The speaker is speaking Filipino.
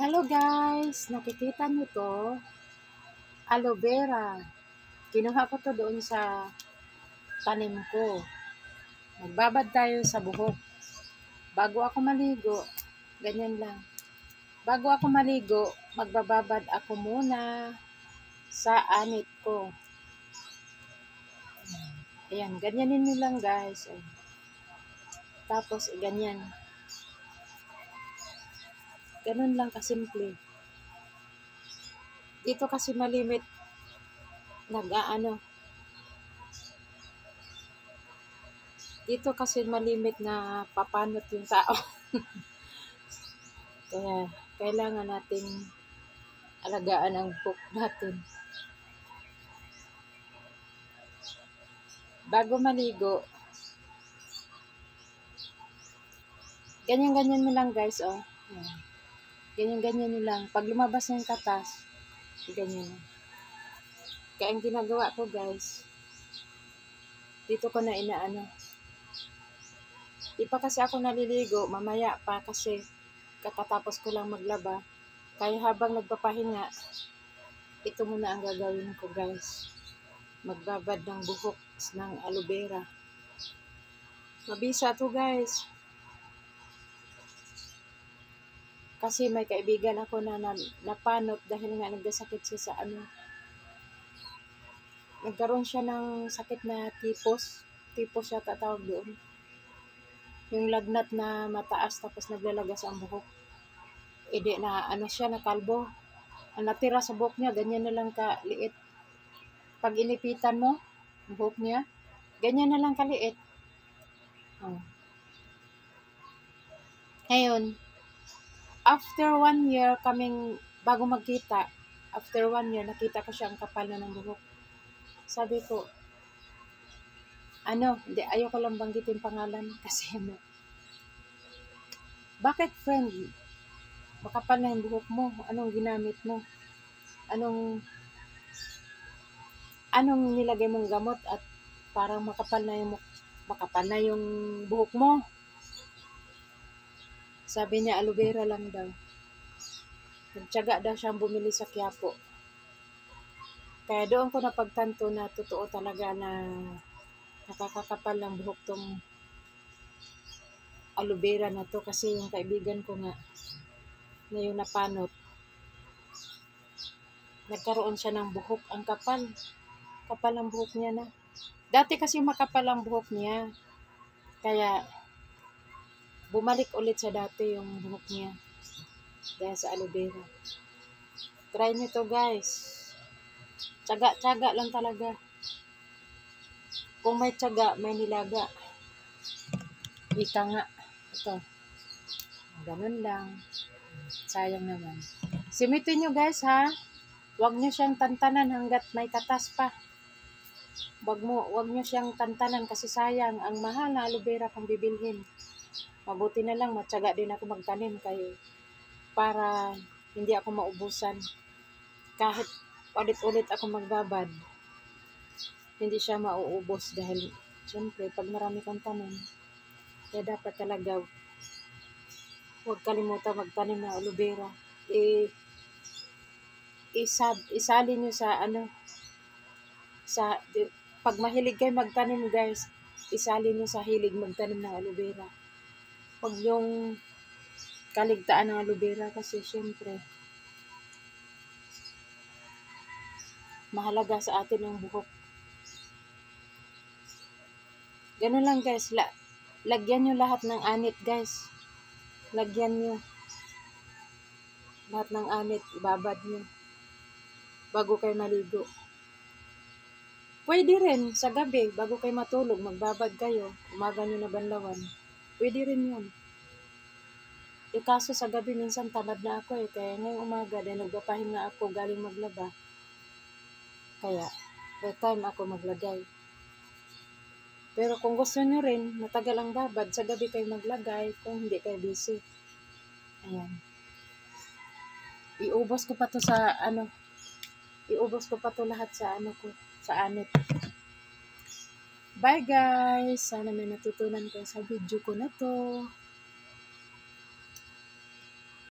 Hello guys! Nakikita nyo to? Aloe vera. Kinuha ko to doon sa tanim ko. Magbabad tayo sa buhok. Bago ako maligo, ganyan lang. Bago ako maligo, magbababad ako muna sa anit ko. Ayan, ganyanin nyo lang guys. Tapos, ganyan. Ganun lang kasimple. Dito kasi malimit dito kasi malimit na papanot yung tao. Kaya, kailangan nating alagaan ang buhok natin. Bago maligo, ganyan-ganyan mo lang guys, oh. Ganyan-ganyan nyo lang. Pag lumabas na yung katas, ganyan. Kaya ang ginagawa ko guys, dito ko na inaano. Di pa kasi ako naliligo, mamaya pa kasi kakatapos ko lang maglaba. Kaya habang nagpapahinga, ito muna ang gagawin ko guys. Magbabad ng buhok ng aloe vera. Mabisa to guys. Kasi may kaibigan ako na napanot dahil nga nagkasakit siya sa nagkaroon siya ng sakit na tipos. Tipos siya tatawag doon. Yung lagnat na mataas tapos naglalagas ang buhok. Edi na siya na kalbo. Ang natira sa buhok niya, ganyan na lang kaliit. Pag inipitan mo, buhok niya, ganyan na lang kaliit. Ngayon, after 1 year kaming bago magkita, after 1 year, nakita ko siya ang kapal na ng buhok. Sabi ko, ayoko lang banggitin pangalan kasi bakit friend? Makapal na yung buhok mo. Anong ginamit mo? Anong nilagay mong gamot at parang makapal na yung buhok mo? Sabi niya, aloe vera lang daw. Nagtiyaga daw siyang bumili sa Quiapo. Kaya doon ko napagtanto na totoo talaga na nakakakapal ng buhok tong aloe vera na to. Kasi yung kaibigan ko nga, na yung napanot, nagkaroon siya ng buhok. Ang kapal. Kapal ang buhok niya na. Dati kasi makapal ang buhok niya. Kaya, bumalik ulit sa dati yung buhok niya. Dahil sa aloe vera. Try nyo to guys. Tiyaga-tiyaga lang talaga. Kung may tiyaga, may nilaga. Ika nga. Ito. Ganun lang. Sayang naman. Simitin nyo guys ha. Huwag nyo siyang tantanan hanggat may katas pa. Huwag nyo siyang tantanan kasi sayang. Ang mahal na aloe vera kung bibilhin. Mabuti na lang matyaga din ako magtanim para hindi ako maubusan. Kahit ulit-ulit ako magbabad, hindi siya mauubos dahil siyempre pag marami kang tanim, kaya dapat talaga huwag kalimutan magtanim ng aloe vera. Isali nyo pag mahilig kayo magtanim guys, isali nyo sa hilig magtanim ng aloe vera. Huwag yung kaligtaan ng aloe vera kasi syempre mahalaga sa atin ang buhok. Ganun lang guys, lagyan nyo lahat ng anit guys. Lagyan nyo lahat ng anit, ibabad nyo bago kayo maligo. Pwede rin sa gabi, bago kayo matulog, magbabad kayo, umaga nyo na banlawan. Pwede rin yun. Kaso sa gabi minsan tamad na ako kaya ngayong umaga dahil nagpapahinga ako galing maglaba. Kaya, by time ako maglagay. Pero kung gusto nyo rin, matagal ang babad, sa gabi kayo maglagay kung hindi kayo busy. Ayan. Iubos ko pa to lahat sa sa anit. Bye guys! Sana may natutunan kayo sa video ko na to.